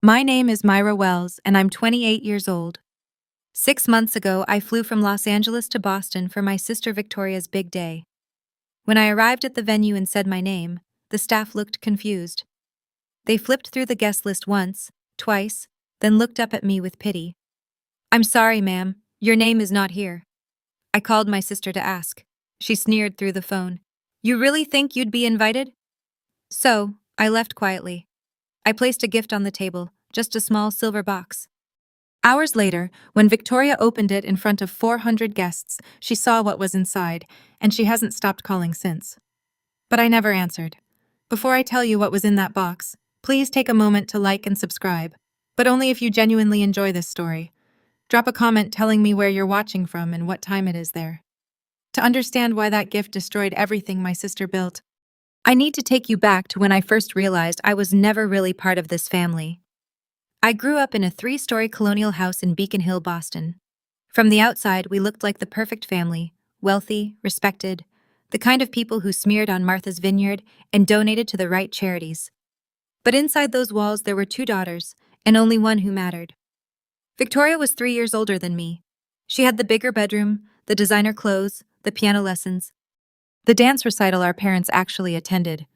My name is Myra Wells, and I'm 28 years old. 6 months ago, I flew from Los Angeles to Boston for my sister Victoria's big day. When I arrived at the venue and said my name, the staff looked confused. They flipped through the guest list once, twice, then looked up at me with pity. "I'm sorry, ma'am, your name is not here." I called my sister to ask. She sneered through the phone. "You really think you'd be invited?" So, I left quietly. I placed a gift on the table, just a small silver box. Hours later, when Victoria opened it in front of 400 guests, she saw what was inside, and she hasn't stopped calling since. But I never answered. Before I tell you what was in that box, please take a moment to like and subscribe, but only if you genuinely enjoy this story. Drop a comment telling me where you're watching from and what time it is there. To understand why that gift destroyed everything my sister built, I need to take you back to when I first realized I was never really part of this family. I grew up in a 3-story colonial house in Beacon Hill, Boston. From the outside, we looked like the perfect family, wealthy, respected, the kind of people who smeared on Martha's Vineyard and donated to the right charities. But inside those walls, there were 2 daughters, and only one who mattered. Victoria was 3 years older than me. She had the bigger bedroom, the designer clothes, the piano lessons, the dance recital our parents actually attended.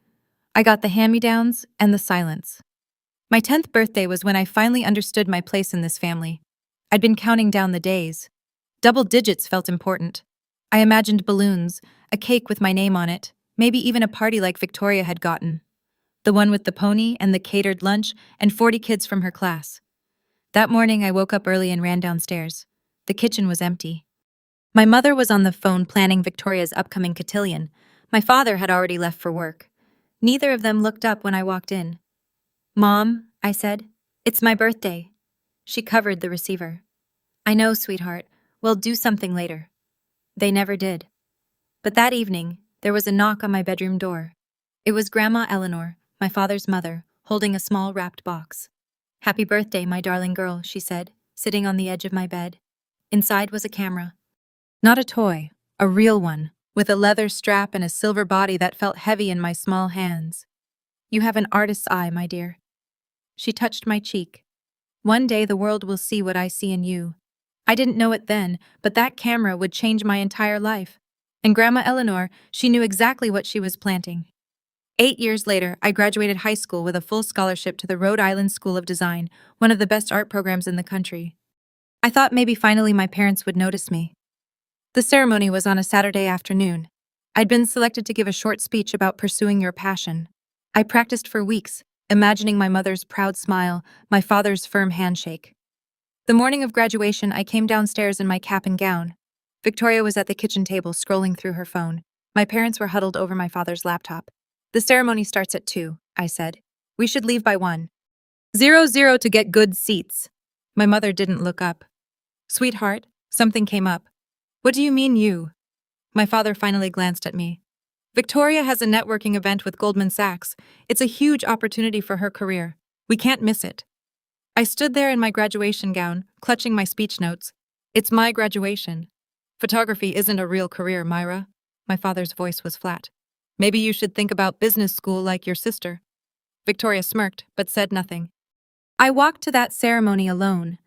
I got the hand-me-downs and the silence. My 10th birthday was when I finally understood my place in this family. I'd been counting down the days. Double digits felt important. I imagined balloons, a cake with my name on it, maybe even a party like Victoria had gotten. The one with the pony and the catered lunch and 40 kids from her class. That morning I woke up early and ran downstairs. The kitchen was empty. My mother was on the phone planning Victoria's upcoming cotillion. My father had already left for work. Neither of them looked up when I walked in. "Mom," I said, "it's my birthday." She covered the receiver. "I know, sweetheart. We'll do something later." They never did. But that evening, there was a knock on my bedroom door. It was Grandma Eleanor, my father's mother, holding a small wrapped box. "Happy birthday, my darling girl," she said, sitting on the edge of my bed. Inside was a camera. Not a toy, a real one, with a leather strap and a silver body that felt heavy in my small hands. "You have an artist's eye, my dear." She touched my cheek. "One day the world will see what I see in you." I didn't know it then, but that camera would change my entire life. And Grandma Eleanor, she knew exactly what she was planting. 8 years later, I graduated high school with a full scholarship to the Rhode Island School of Design, one of the best art programs in the country. I thought maybe finally my parents would notice me. The ceremony was on a Saturday afternoon. I'd been selected to give a short speech about pursuing your passion. I practiced for weeks, imagining my mother's proud smile, my father's firm handshake. The morning of graduation, I came downstairs in my cap and gown. Victoria was at the kitchen table scrolling through her phone. My parents were huddled over my father's laptop. "The ceremony starts at 2, I said. "We should leave by 1. 00 to get good seats." My mother didn't look up. "Sweetheart," something came up. "What do you mean you?" My father finally glanced at me. "Victoria has a networking event with Goldman Sachs. It's a huge opportunity for her career. We can't miss it." I stood there in my graduation gown, clutching my speech notes. "It's my graduation. Photography isn't a real career, Myra." My father's voice was flat. "Maybe you should think about business school like your sister." Victoria smirked, but said nothing. I walked to that ceremony alone.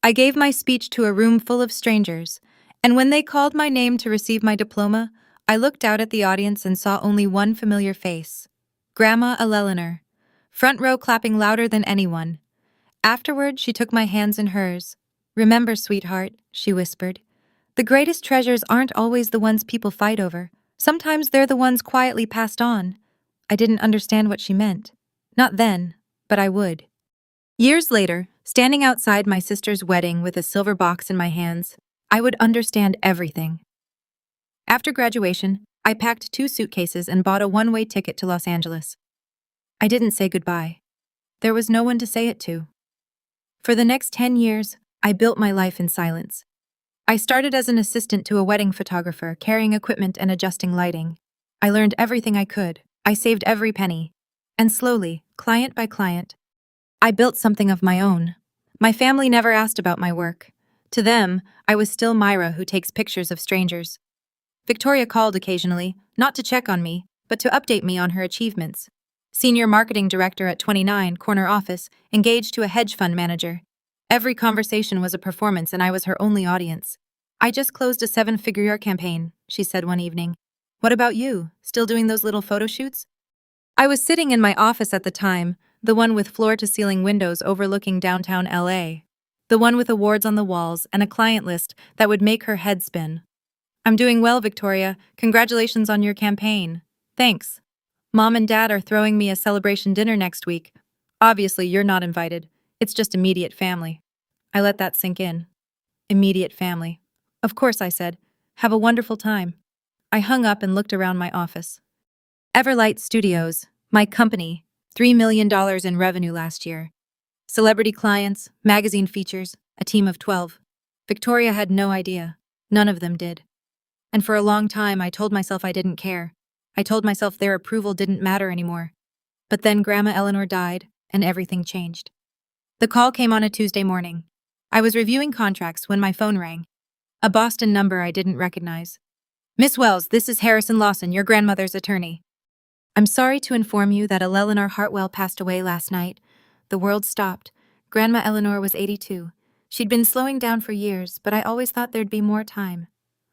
I gave my speech to a room full of strangers, and when they called my name to receive my diploma, I looked out at the audience and saw only one familiar face. Grandma Eleanor, front row clapping louder than anyone. Afterward, she took my hands in hers. "Remember, sweetheart," she whispered, "the greatest treasures aren't always the ones people fight over. Sometimes they're the ones quietly passed on." I didn't understand what she meant. Not then, but I would. Years later, standing outside my sister's wedding with a silver box in my hands, I would understand everything. After graduation, I packed 2 suitcases and bought a one-way ticket to Los Angeles. I didn't say goodbye. There was no one to say it to. For the next 10 years, I built my life in silence. I started as an assistant to a wedding photographer, carrying equipment and adjusting lighting. I learned everything I could. I saved every penny. And slowly, client by client, I built something of my own. My family never asked about my work. To them, I was still Myra who takes pictures of strangers. Victoria called occasionally, not to check on me, but to update me on her achievements. Senior marketing director at 29, corner office, engaged to a hedge fund manager. Every conversation was a performance and I was her only audience. I just closed a 7-figure campaign, she said one evening. What about you? Still doing those little photo shoots? I was sitting in my office at the time, the one with floor-to-ceiling windows overlooking downtown LA. The one with awards on the walls and a client list that would make her head spin. I'm doing well, Victoria. Congratulations on your campaign. Thanks. Mom and Dad are throwing me a celebration dinner next week. Obviously, you're not invited. It's just immediate family. I let that sink in. Immediate family. Of course, I said. Have a wonderful time. I hung up and looked around my office. Everlight Studios, my company, $3 million in revenue last year. Celebrity clients, magazine features, a team of 12. Victoria had no idea. None of them did. And for a long time, I told myself I didn't care. I told myself their approval didn't matter anymore. But then Grandma Eleanor died, and everything changed. The call came on a Tuesday morning. I was reviewing contracts when my phone rang. A Boston number I didn't recognize. Miss Wells, this is Harrison Lawson, your grandmother's attorney. I'm sorry to inform you that Eleanor Hartwell passed away last night. The world stopped. Grandma Eleanor was 82. She'd been slowing down for years, but I always thought there'd be more time.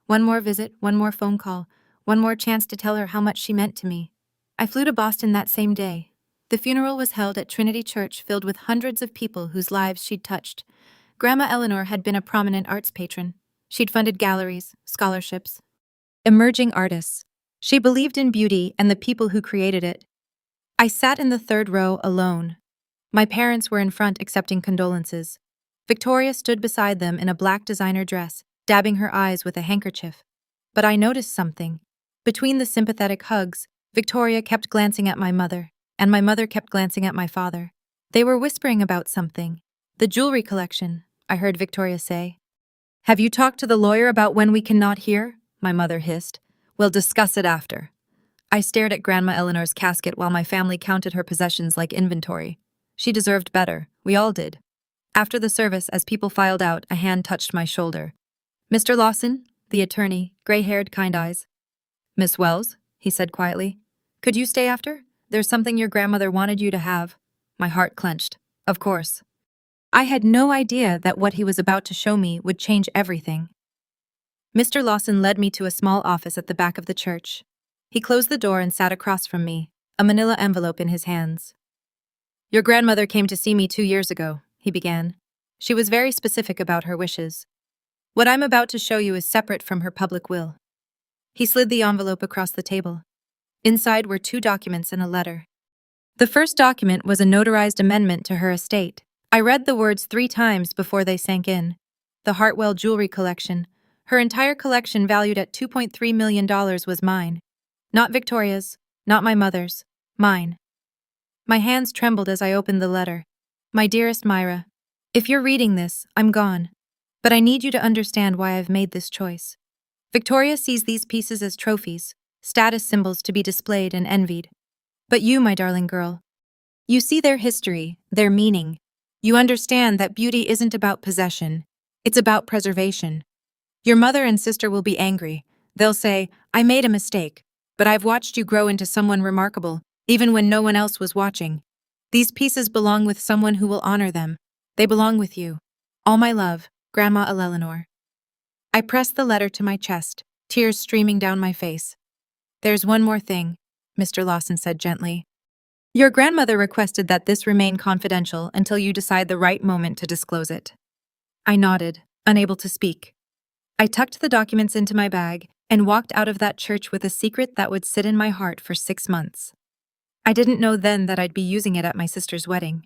One more visit, one more phone call, one more chance to tell her how much she meant to me. I flew to Boston that same day. The funeral was held at Trinity Church, filled with hundreds of people whose lives she'd touched. Grandma Eleanor had been a prominent arts patron. She'd funded galleries, scholarships, emerging artists. She believed in beauty and the people who created it. I sat in the third row alone. My parents were in front accepting condolences. Victoria stood beside them in a black designer dress, dabbing her eyes with a handkerchief. But I noticed something. Between the sympathetic hugs, Victoria kept glancing at my mother, and my mother kept glancing at my father. They were whispering about something. The jewelry collection, I heard Victoria say. Have you talked to the lawyer about when we cannot hear? My mother hissed. We'll discuss it after. I stared at Grandma Eleanor's casket while my family counted her possessions like inventory. She deserved better. We all did. After the service, as people filed out, a hand touched my shoulder. Mr. Lawson, the attorney, gray-haired, kind eyes. Miss Wells, he said quietly. Could you stay after? There's something your grandmother wanted you to have. My heart clenched. Of course. I had no idea that what he was about to show me would change everything. Mr. Lawson led me to a small office at the back of the church. He closed the door and sat across from me, a manila envelope in his hands. Your grandmother came to see me 2 years ago, he began. She was very specific about her wishes. What I'm about to show you is separate from her public will. He slid the envelope across the table. Inside were 2 documents and a letter. The first document was a notarized amendment to her estate. I read the words 3 times before they sank in. The Hartwell jewelry collection. Her entire collection, valued at $2.3 million, was mine. Not Victoria's, not my mother's, mine. My hands trembled as I opened the letter. My dearest Myra, if you're reading this, I'm gone. But I need you to understand why I've made this choice. Victoria sees these pieces as trophies, status symbols to be displayed and envied. But you, my darling girl, you see their history, their meaning. You understand that beauty isn't about possession. It's about preservation. Your mother and sister will be angry. They'll say, I made a mistake, but I've watched you grow into someone remarkable, even when no one else was watching. These pieces belong with someone who will honor them. They belong with you. All my love, Grandma Eleanor. I pressed the letter to my chest, tears streaming down my face. There's one more thing, Mr. Lawson said gently. Your grandmother requested that this remain confidential until you decide the right moment to disclose it. I nodded, unable to speak. I tucked the documents into my bag and walked out of that church with a secret that would sit in my heart for 6 months. I didn't know then that I'd be using it at my sister's wedding.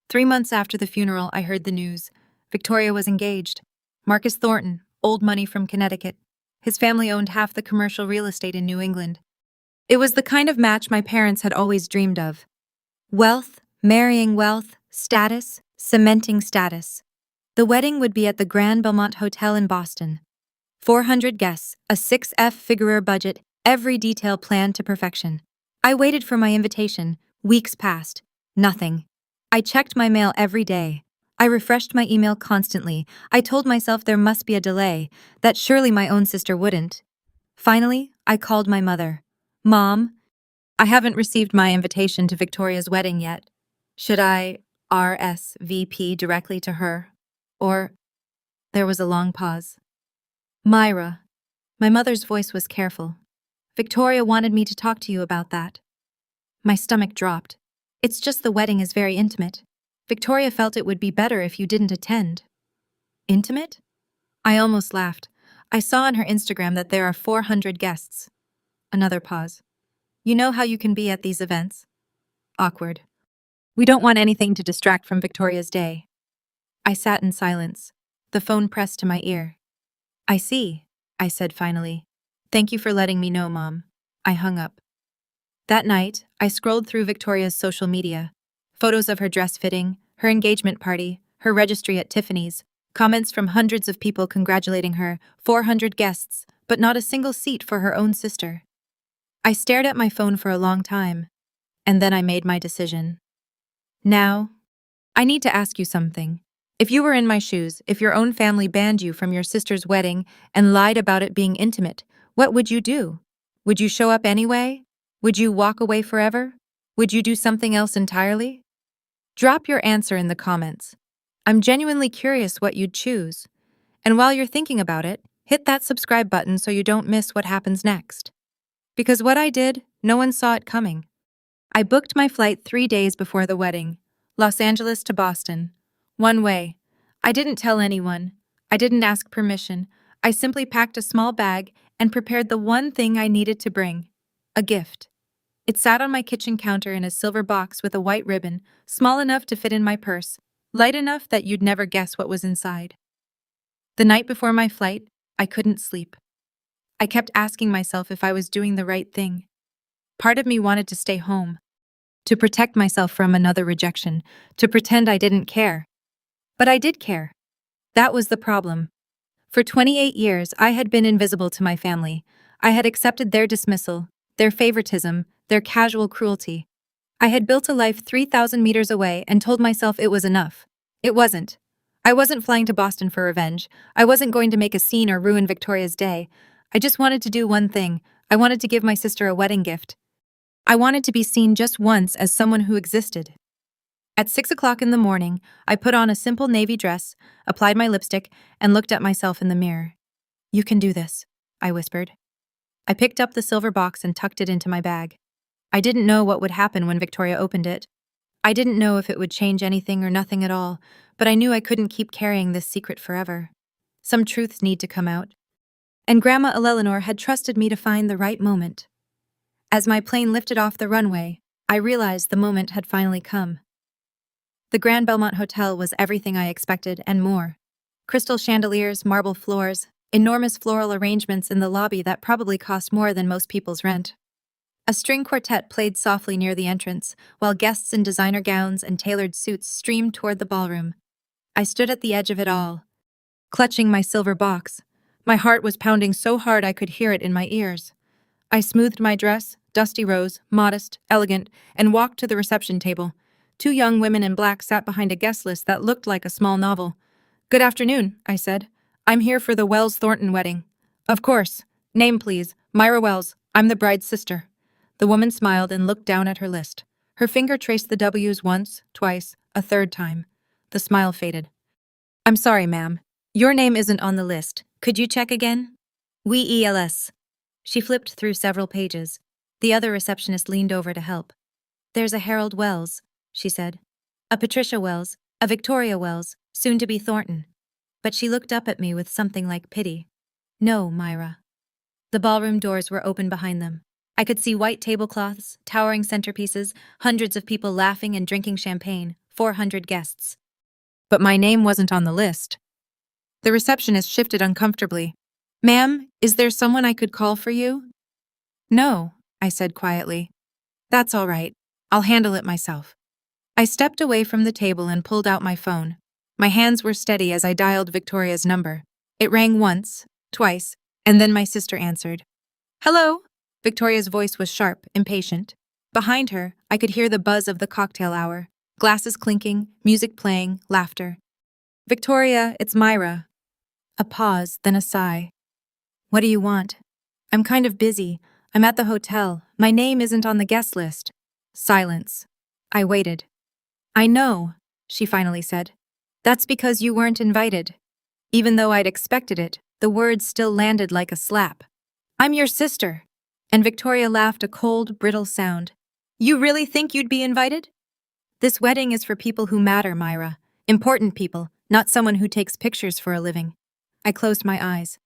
3 months after the funeral, I heard the news. Victoria was engaged. Marcus Thornton, old money from Connecticut. His family owned half the commercial real estate in New England. It was the kind of match my parents had always dreamed of. Wealth, marrying wealth, status, cementing status. The wedding would be at the Grand Belmont Hotel in Boston. 400 guests, a 6-figure budget, every detail planned to perfection. I waited for my invitation. Weeks passed. Nothing. I checked my mail every day. I refreshed my email constantly. I told myself there must be a delay, that surely my own sister wouldn't. Finally, I called my mother. Mom, I haven't received my invitation to Victoria's wedding yet. Should I RSVP directly to her? Or there was a long pause. Myra. My mother's voice was careful. Victoria wanted me to talk to you about that. My stomach dropped. It's just the wedding is very intimate. Victoria felt it would be better if you didn't attend. Intimate? I almost laughed. I saw on her Instagram that there are 400 guests. Another pause. You know how you can be at these events? Awkward. We don't want anything to distract from Victoria's day. I sat in silence, the phone pressed to my ear. I see, I said finally. Thank you for letting me know, Mom. I hung up. That night, I scrolled through Victoria's social media. Photos of her dress fitting, her engagement party, her registry at Tiffany's, comments from hundreds of people congratulating her, 400 guests, but not a single seat for her own sister. I stared at my phone for a long time, and then I made my decision. Now, I need to ask you something. If you were in my shoes, if your own family banned you from your sister's wedding and lied about it being intimate, what would you do? Would you show up anyway? Would you walk away forever? Would you do something else entirely? Drop your answer in the comments. I'm genuinely curious what you'd choose. And while you're thinking about it, hit that subscribe button so you don't miss what happens next. Because what I did, no one saw it coming. I booked my flight 3 days before the wedding, Los Angeles to Boston. One way. I didn't tell anyone. I didn't ask permission. I simply packed a small bag and prepared the one thing I needed to bring: a gift. It sat on my kitchen counter in a silver box with a white ribbon, small enough to fit in my purse, light enough that you'd never guess what was inside. The night before my flight, I couldn't sleep. I kept asking myself if I was doing the right thing. Part of me wanted to stay home, to protect myself from another rejection, to pretend I didn't care. But I did care. That was the problem. For 28 years, I had been invisible to my family. I had accepted their dismissal, their favoritism, their casual cruelty. I had built a life 3,000 meters away and told myself it was enough. It wasn't. I wasn't flying to Boston for revenge. I wasn't going to make a scene or ruin Victoria's day. I just wanted to do one thing. I wanted to give my sister a wedding gift. I wanted to be seen just once as someone who existed. At 6 o'clock in the morning, I put on a simple navy dress, applied my lipstick, and looked at myself in the mirror. You can do this, I whispered. I picked up the silver box and tucked it into my bag. I didn't know what would happen when Victoria opened it. I didn't know if it would change anything or nothing at all, but I knew I couldn't keep carrying this secret forever. Some truths need to come out. And Grandma Eleanor had trusted me to find the right moment. As my plane lifted off the runway, I realized the moment had finally come. The Grand Belmont Hotel was everything I expected and more. Crystal chandeliers, marble floors, enormous floral arrangements in the lobby that probably cost more than most people's rent. A string quartet played softly near the entrance, while guests in designer gowns and tailored suits streamed toward the ballroom. I stood at the edge of it all, clutching my silver box. My heart was pounding so hard I could hear it in my ears. I smoothed my dress, dusty rose, modest, elegant, and walked to the reception table. 2 young women in black sat behind a guest list that looked like a small novel. "Good afternoon," I said. "I'm here for the Wells-Thornton wedding." "Of course. Name, please. Myra Wells. I'm the bride's sister." The woman smiled and looked down at her list. Her finger traced the W's once, twice, a third time. The smile faded. "I'm sorry, ma'am. Your name isn't on the list. Could you check again?" "WELS." She flipped through several pages. The other receptionist leaned over to help. "There's a Harold Wells," she said. "A Patricia Wells, a Victoria Wells, soon to be Thornton." But she looked up at me with something like pity. "No, Myra." The ballroom doors were open behind them. I could see white tablecloths, towering centerpieces, hundreds of people laughing and drinking champagne, 400 guests. But my name wasn't on the list. The receptionist shifted uncomfortably. "Ma'am, is there someone I could call for you?" "No," I said quietly. "That's all right. I'll handle it myself." I stepped away from the table and pulled out my phone. My hands were steady as I dialed Victoria's number. It rang once, twice, and then my sister answered. "Hello?" Victoria's voice was sharp, impatient. Behind her, I could hear the buzz of the cocktail hour. Glasses clinking, music playing, laughter. "Victoria, it's Myra." A pause, then a sigh. "What do you want?" "I'm kind of busy. I'm at the hotel. my name isn't on the guest list. Silence. I waited. I know, she finally said. That's because you weren't invited. Even though I'd expected it, the words still landed like a slap. I'm your sister. And Victoria laughed a cold, brittle sound. You really think you'd be invited? This wedding is for people who matter, Myra. Important people, not someone who takes pictures for a living. I closed my eyes.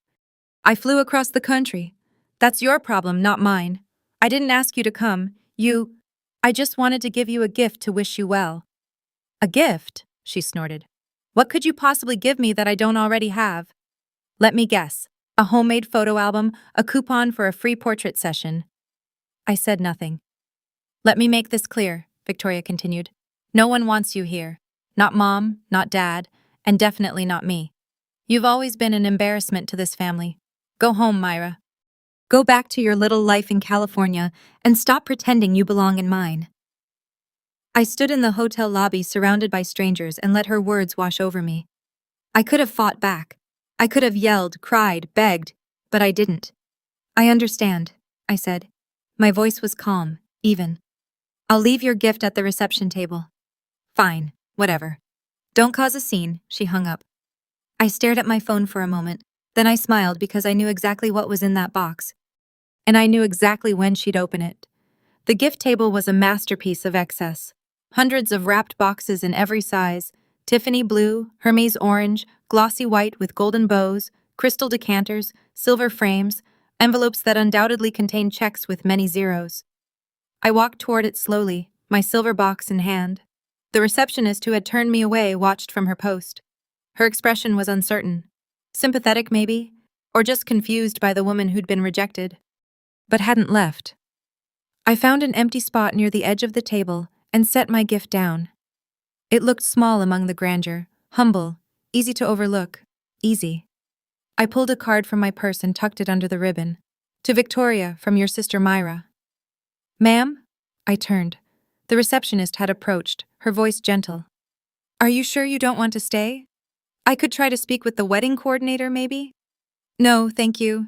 I flew across the country. That's your problem, not mine. I didn't ask you to come. I just wanted to give you a gift to wish you well. A gift? She snorted. What could you possibly give me that I don't already have? Let me guess. A homemade photo album, a coupon for a free portrait session. I said nothing. Let me make this clear, Victoria continued. No one wants you here. Not Mom, not Dad, and definitely not me. You've always been an embarrassment to this family. Go home, Myra. Go back to your little life in California and stop pretending you belong in mine. I stood in the hotel lobby surrounded by strangers and let her words wash over me. I could have fought back. I could have yelled, cried, begged, but I didn't. I understand, I said. My voice was calm, even. I'll leave your gift at the reception table. Fine, whatever. Don't cause a scene, she hung up. I stared at my phone for a moment, then I smiled because I knew exactly what was in that box. And I knew exactly when she'd open it. The gift table was a masterpiece of excess. Hundreds of wrapped boxes in every size, Tiffany blue, Hermes orange, glossy white with golden bows, crystal decanters, silver frames, envelopes that undoubtedly contained checks with many zeros. I walked toward it slowly, my silver box in hand. The receptionist who had turned me away watched from her post. Her expression was uncertain. Sympathetic, maybe, or just confused by the woman who'd been rejected, but hadn't left. I found an empty spot near the edge of the table and set my gift down. It looked small among the grandeur, humble, easy to overlook, easy. I pulled a card from my purse and tucked it under the ribbon. To Victoria, from your sister Myra. Ma'am? I turned. The receptionist had approached, her voice gentle. Are you sure you don't want to stay? I could try to speak with the wedding coordinator, maybe? No, thank you.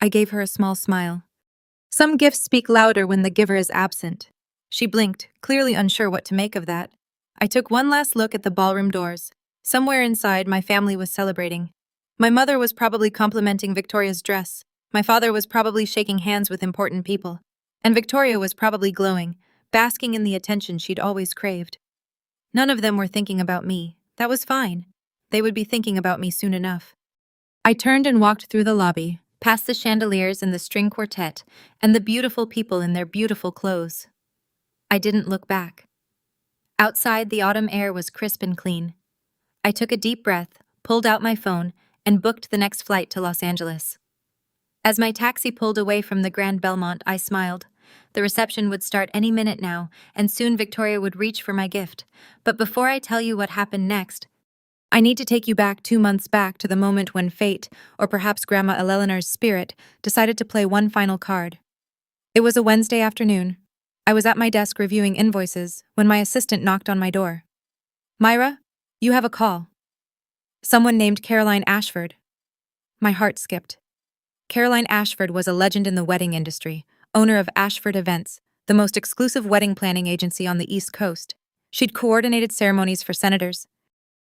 I gave her a small smile. Some gifts speak louder when the giver is absent. She blinked, clearly unsure what to make of that. I took one last look at the ballroom doors. Somewhere inside, my family was celebrating. My mother was probably complimenting Victoria's dress. My father was probably shaking hands with important people. And Victoria was probably glowing, basking in the attention she'd always craved. None of them were thinking about me. That was fine. They would be thinking about me soon enough. I turned and walked through the lobby, past the chandeliers and the string quartet, and the beautiful people in their beautiful clothes. I didn't look back. Outside, the autumn air was crisp and clean. I took a deep breath, pulled out my phone, and booked the next flight to Los Angeles. As my taxi pulled away from the Grand Belmont, I smiled. The reception would start any minute now, and soon Victoria would reach for my gift. But before I tell you what happened next, I need to take you back 2 months back to the moment when fate, or perhaps Grandma Eleanor's spirit, decided to play one final card. It was a Wednesday afternoon. I was at my desk reviewing invoices when my assistant knocked on my door. Myra, you have a call. Someone named Caroline Ashford. My heart skipped. Caroline Ashford was a legend in the wedding industry, owner of Ashford Events, the most exclusive wedding planning agency on the East Coast. She'd coordinated ceremonies for senators,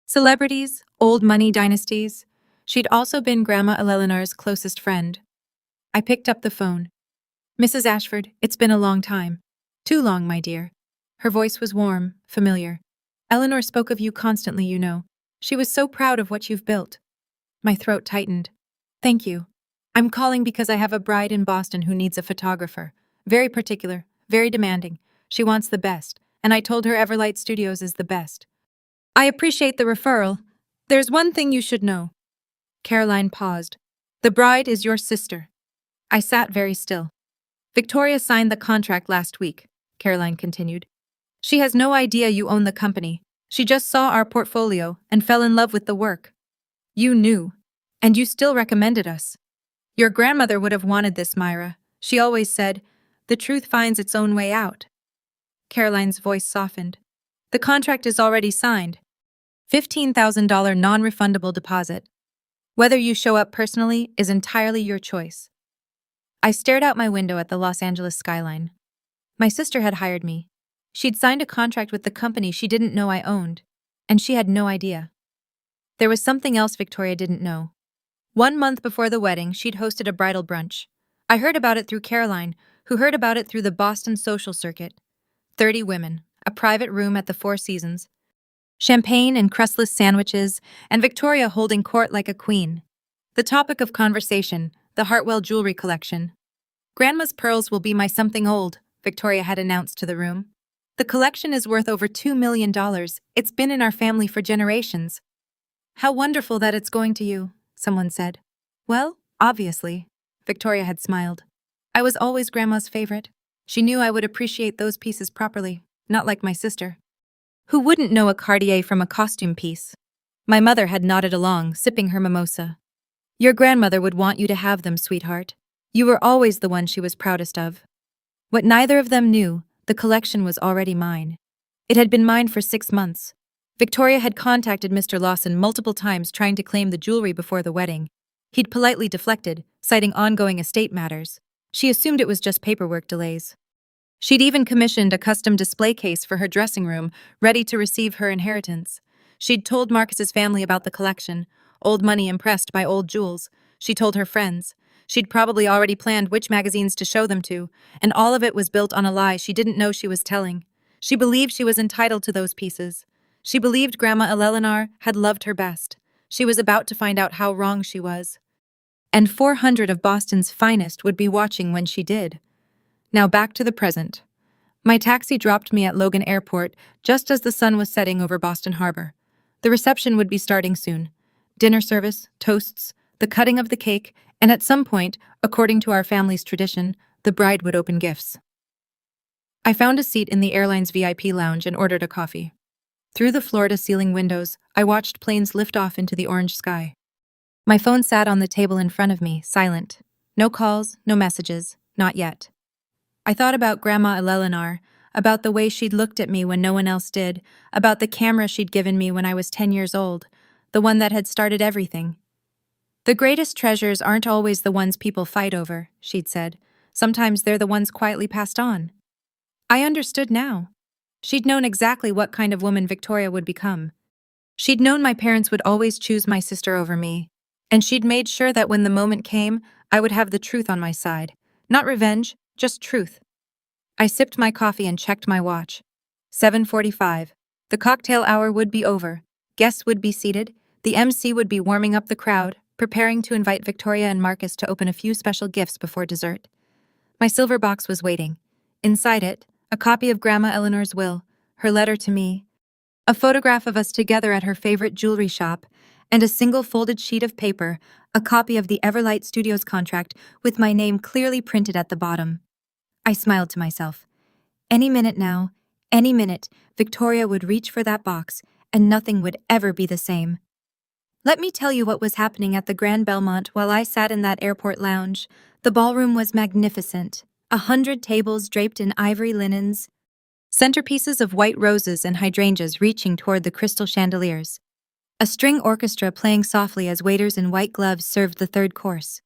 celebrities, old money dynasties. She'd also been Grandma Eleanor's closest friend. I picked up the phone. Mrs. Ashford, it's been a long time. Too long, my dear. Her voice was warm, familiar. Eleanor spoke of you constantly, you know. She was so proud of what you've built. My throat tightened. Thank you. I'm calling because I have a bride in Boston who needs a photographer. Very particular, very demanding. She wants the best, and I told her Everlight Studios is the best. I appreciate the referral. There's one thing you should know. Caroline paused. The bride is your sister. I sat very still. Victoria signed the contract last week, Caroline continued. She has no idea you own the company. She just saw our portfolio and fell in love with the work. You knew, and you still recommended us. Your grandmother would have wanted this, Myra. She always said, the truth finds its own way out. Caroline's voice softened. The contract is already signed. $15,000 non-refundable deposit. Whether you show up personally is entirely your choice. I stared out my window at the Los Angeles skyline. My sister had hired me. She'd signed a contract with the company she didn't know I owned, and she had no idea. There was something else Victoria didn't know. 1 month before the wedding, she'd hosted a bridal brunch. I heard about it through Caroline, who heard about it through the Boston social circuit. 30 women, a private room at the Four Seasons, champagne and crustless sandwiches, and Victoria holding court like a queen. The topic of conversation, the Hartwell jewelry collection. Grandma's pearls will be my something old, Victoria had announced to the room. The collection is worth over $2 million. It's been in our family for generations. How wonderful that it's going to you, someone said. Well, obviously, Victoria had smiled. I was always Grandma's favorite. She knew I would appreciate those pieces properly, not like my sister. Who wouldn't know a Cartier from a costume piece? My mother had nodded along, sipping her mimosa. Your grandmother would want you to have them, sweetheart. You were always the one she was proudest of. What neither of them knew, the collection was already mine. It had been mine for 6 months. Victoria had contacted Mr. Lawson multiple times trying to claim the jewelry before the wedding. He'd politely deflected, citing ongoing estate matters. She assumed it was just paperwork delays. She'd even commissioned a custom display case for her dressing room, ready to receive her inheritance. She'd told Marcus's family about the collection, old money impressed by old jewels. She told her friends. She'd probably already planned which magazines to show them to, and all of it was built on a lie she didn't know she was telling. She believed she was entitled to those pieces. She believed Grandma Eleanor had loved her best. She was about to find out how wrong she was. And 400 of Boston's finest would be watching when she did. Now back to the present. My taxi dropped me at Logan Airport just as the sun was setting over Boston Harbor. The reception would be starting soon. Dinner service, toasts, the cutting of the cake, and at some point, according to our family's tradition, the bride would open gifts. I found a seat in the airline's VIP lounge and ordered a coffee. Through the floor-to-ceiling windows, I watched planes lift off into the orange sky. My phone sat on the table in front of me, silent. No calls, no messages, not yet. I thought about Grandma Eleanor, about the way she'd looked at me when no one else did, about the camera she'd given me when I was 10 years old, the one that had started everything. The greatest treasures aren't always the ones people fight over, she'd said. Sometimes they're the ones quietly passed on. I understood now. She'd known exactly what kind of woman Victoria would become. She'd known my parents would always choose my sister over me, and she'd made sure that when the moment came, I would have the truth on my side. Not revenge, just truth. I sipped my coffee and checked my watch. 7:45. The cocktail hour would be over. Guests would be seated. The MC would be warming up the crowd, preparing to invite Victoria and Marcus to open a few special gifts before dessert. My silver box was waiting. Inside it, a copy of Grandma Eleanor's will, her letter to me, a photograph of us together at her favorite jewelry shop, and a single folded sheet of paper, a copy of the Everlight Studios contract with my name clearly printed at the bottom. I smiled to myself. Any minute now, any minute, Victoria would reach for that box, and nothing would ever be the same. Let me tell you what was happening at the Grand Belmont while I sat in that airport lounge. The ballroom was magnificent. 100 tables draped in ivory linens, centerpieces of white roses and hydrangeas reaching toward the crystal chandeliers. A string orchestra playing softly as waiters in white gloves served the third course.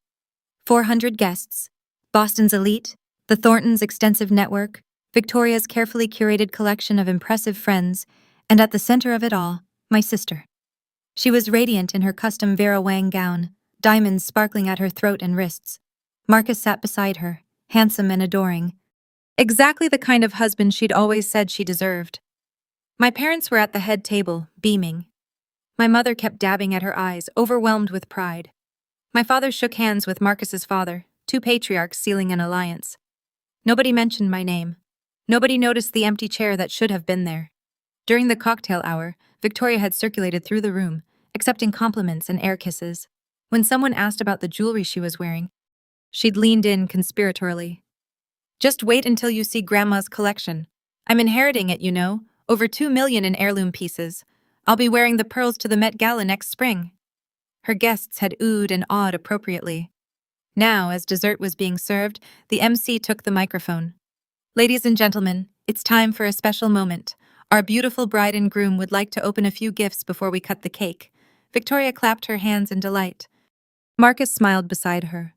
400 guests, Boston's elite, the Thorntons' extensive network, Victoria's carefully curated collection of impressive friends, and at the center of it all, my sister. She was radiant in her custom Vera Wang gown, diamonds sparkling at her throat and wrists. Marcus sat beside her, handsome and adoring. Exactly the kind of husband she'd always said she deserved. My parents were at the head table, beaming. My mother kept dabbing at her eyes, overwhelmed with pride. My father shook hands with Marcus's father, 2 patriarchs sealing an alliance. Nobody mentioned my name. Nobody noticed the empty chair that should have been there. During the cocktail hour, Victoria had circulated through the room, accepting compliments and air kisses. When someone asked about the jewelry she was wearing, she'd leaned in conspiratorially. Just wait until you see Grandma's collection. I'm inheriting it, you know, over 2 million in heirloom pieces. I'll be wearing the pearls to the Met Gala next spring. Her guests had oohed and awed appropriately. Now, as dessert was being served, the MC took the microphone. Ladies and gentlemen, it's time for a special moment. Our beautiful bride and groom would like to open a few gifts before we cut the cake. Victoria clapped her hands in delight. Marcus smiled beside her.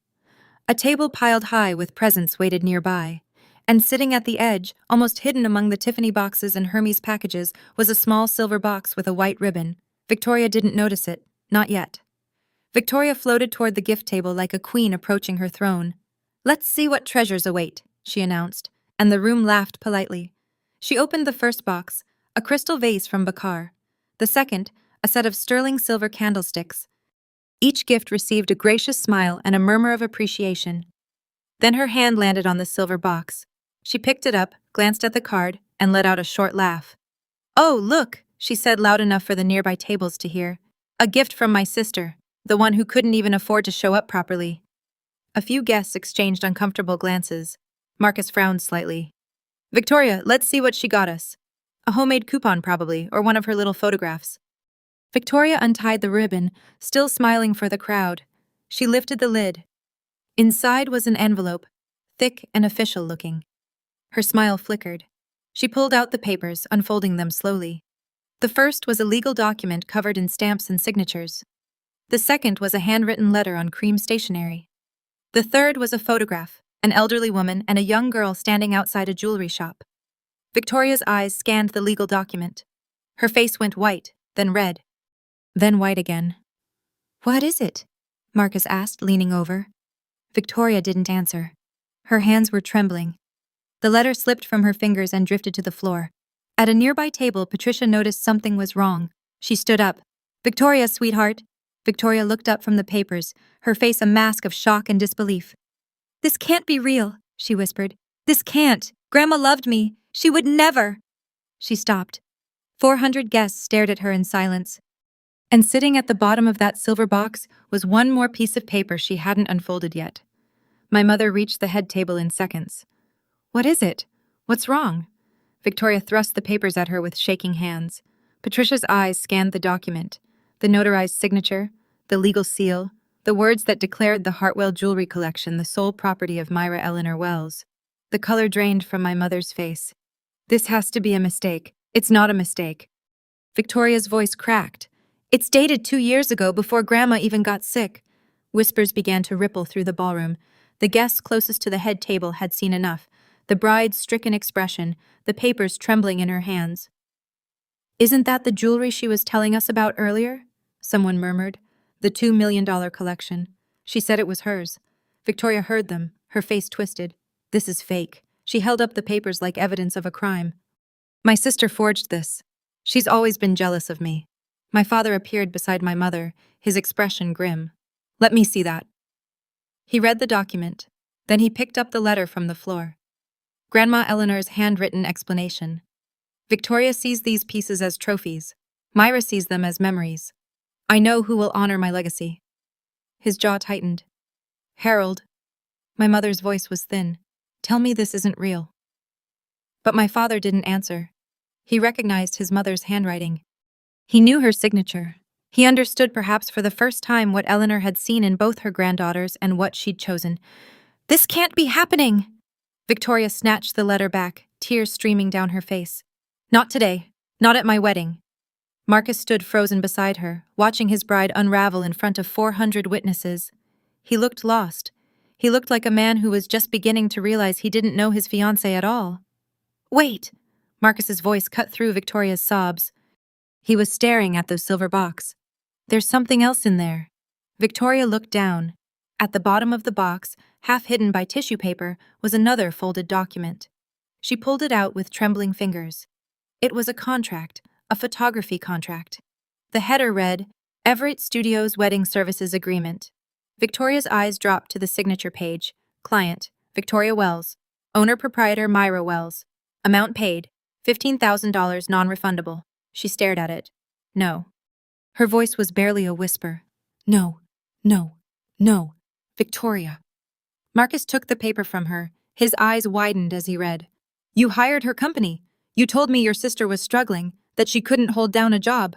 A table piled high with presents waited nearby, and sitting at the edge, almost hidden among the Tiffany boxes and Hermes packages, was a small silver box with a white ribbon. Victoria didn't notice it, not yet. Victoria floated toward the gift table like a queen approaching her throne. "Let's see what treasures await," she announced, and the room laughed politely. She opened the first box, a crystal vase from Bakar. The second, a set of sterling silver candlesticks. Each gift received a gracious smile and a murmur of appreciation. Then her hand landed on the silver box. She picked it up, glanced at the card, and let out a short laugh. "Oh, look," she said loud enough for the nearby tables to hear. "A gift from my sister, the one who couldn't even afford to show up properly." A few guests exchanged uncomfortable glances. Marcus frowned slightly. "Victoria, let's see what she got us. A homemade coupon probably, or one of her little photographs." Victoria untied the ribbon, still smiling for the crowd. She lifted the lid. Inside was an envelope, thick and official-looking. Her smile flickered. She pulled out the papers, unfolding them slowly. The first was a legal document covered in stamps and signatures. The second was a handwritten letter on cream stationery. The third was a photograph, an elderly woman and a young girl standing outside a jewelry shop. Victoria's eyes scanned the legal document. Her face went white, then red. Then white again. "What is it?" Marcus asked, leaning over. Victoria didn't answer. Her hands were trembling. The letter slipped from her fingers and drifted to the floor. At a nearby table, Patricia noticed something was wrong. She stood up. "Victoria, sweetheart." Victoria looked up from the papers, her face a mask of shock and disbelief. "This can't be real," she whispered. "This can't. Grandma loved me. She would never." She stopped. 400 guests stared at her in silence. And sitting at the bottom of that silver box was one more piece of paper she hadn't unfolded yet. My mother reached the head table in seconds. "What is it? What's wrong?" Victoria thrust the papers at her with shaking hands. Patricia's eyes scanned the document, the notarized signature, the legal seal, the words that declared the Hartwell jewelry collection the sole property of Myra Eleanor Wells. The color drained from my mother's face. "This has to be a mistake. It's not a mistake." Victoria's voice cracked. "It's dated 2 years ago, before Grandma even got sick." Whispers began to ripple through the ballroom. The guests closest to the head table had seen enough. The bride's stricken expression, the papers trembling in her hands. "Isn't that the jewelry she was telling us about earlier?" Someone murmured. "The $2 million collection. She said it was hers." Victoria heard them, her face twisted. "This is fake." She held up the papers like evidence of a crime. "My sister forged this. She's always been jealous of me." My father appeared beside my mother, his expression grim. "Let me see that." He read the document. Then he picked up the letter from the floor. Grandma Eleanor's handwritten explanation. "Victoria sees these pieces as trophies. Myra sees them as memories. I know who will honor my legacy." His jaw tightened. "Harold." My mother's voice was thin. "Tell me this isn't real." But my father didn't answer. He recognized his mother's handwriting. He knew her signature. He understood perhaps for the first time what Eleanor had seen in both her granddaughters and what she'd chosen. "This can't be happening!" Victoria snatched the letter back, tears streaming down her face. "Not today. Not at my wedding." Marcus stood frozen beside her, watching his bride unravel in front of 400 witnesses. He looked lost. He looked like a man who was just beginning to realize he didn't know his fiancée at all. "Wait!" Marcus's voice cut through Victoria's sobs. He was staring at the silver box. "There's something else in there." Victoria looked down. At the bottom of the box, half hidden by tissue paper, was another folded document. She pulled it out with trembling fingers. It was a contract, a photography contract. The header read, "Everett Studios Wedding Services Agreement." Victoria's eyes dropped to the signature page. Client, Victoria Wells. Owner-proprietor Myra Wells. Amount paid, $15,000 non-refundable. She stared at it. "No." Her voice was barely a whisper. "No, no, no, Victoria." Marcus took the paper from her. His eyes widened as he read. "You hired her company. You told me your sister was struggling, that she couldn't hold down a job.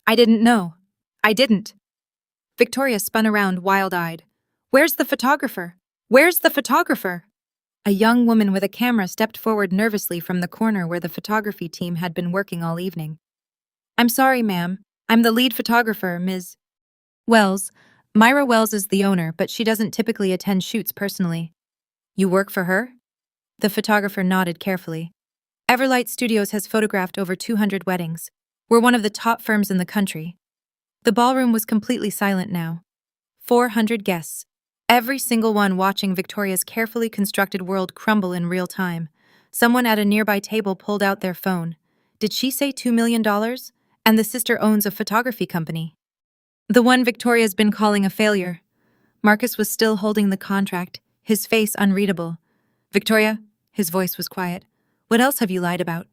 I didn't know. I didn't." Victoria spun around wild-eyed. "Where's the photographer? Where's the photographer?" A young woman with a camera stepped forward nervously from the corner where the photography team had been working all evening. "I'm sorry, ma'am. I'm the lead photographer, Ms. Wells. Myra Wells is the owner, but she doesn't typically attend shoots personally. You work for her? The photographer nodded carefully. Everlight Studios has photographed over 200 weddings. We're one of the top firms in the country. The ballroom was completely silent now. 400 guests. Every single one watching Victoria's carefully constructed world crumble in real time. Someone at a nearby table pulled out their phone. Did she say $2 million? And the sister owns a photography company. The one Victoria's been calling a failure. Marcus was still holding the contract, his face unreadable. Victoria? His voice was quiet. What else have you lied about?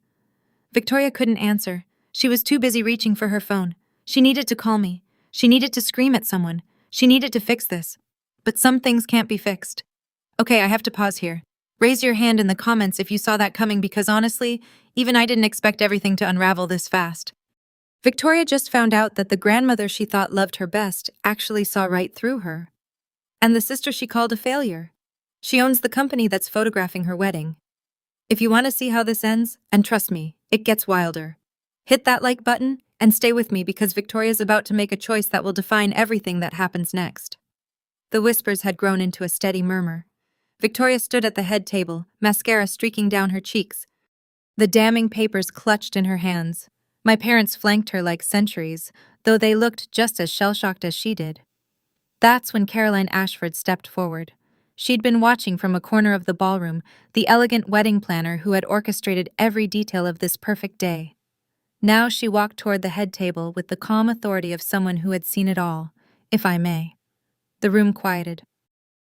Victoria couldn't answer. She was too busy reaching for her phone. She needed to call me. She needed to scream at someone. She needed to fix this. But some things can't be fixed. Okay, I have to pause here. Raise your hand in the comments if you saw that coming because honestly, even I didn't expect everything to unravel this fast. Victoria just found out that the grandmother she thought loved her best actually saw right through her. And the sister she called a failure. She owns the company that's photographing her wedding. If you want to see how this ends, and trust me, it gets wilder. Hit that like button and stay with me because Victoria's about to make a choice that will define everything that happens next. The whispers had grown into a steady murmur. Victoria stood at the head table, mascara streaking down her cheeks. The damning papers clutched in her hands. My parents flanked her like sentries, though they looked just as shell-shocked as she did. That's when Caroline Ashford stepped forward. She'd been watching from a corner of the ballroom, the elegant wedding planner who had orchestrated every detail of this perfect day. Now she walked toward the head table with the calm authority of someone who had seen it all, if I may. The room quieted.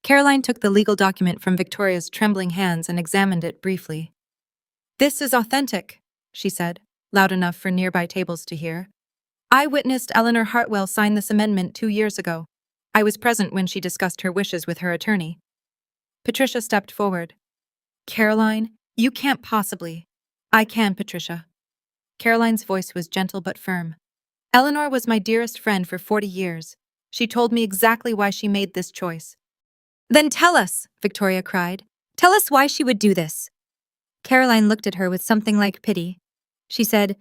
Caroline took the legal document from Victoria's trembling hands and examined it briefly. "This is authentic," she said, loud enough for nearby tables to hear. "I witnessed Eleanor Hartwell sign this amendment 2 years ago. I was present when she discussed her wishes with her attorney." Patricia stepped forward. "Caroline, you can't possibly." "I can, Patricia." Caroline's voice was gentle but firm. "Eleanor was my dearest friend for 40 years. She told me exactly why she made this choice." "Then tell us," Victoria cried. "Tell us why she would do this." Caroline looked at her with something like pity. She said,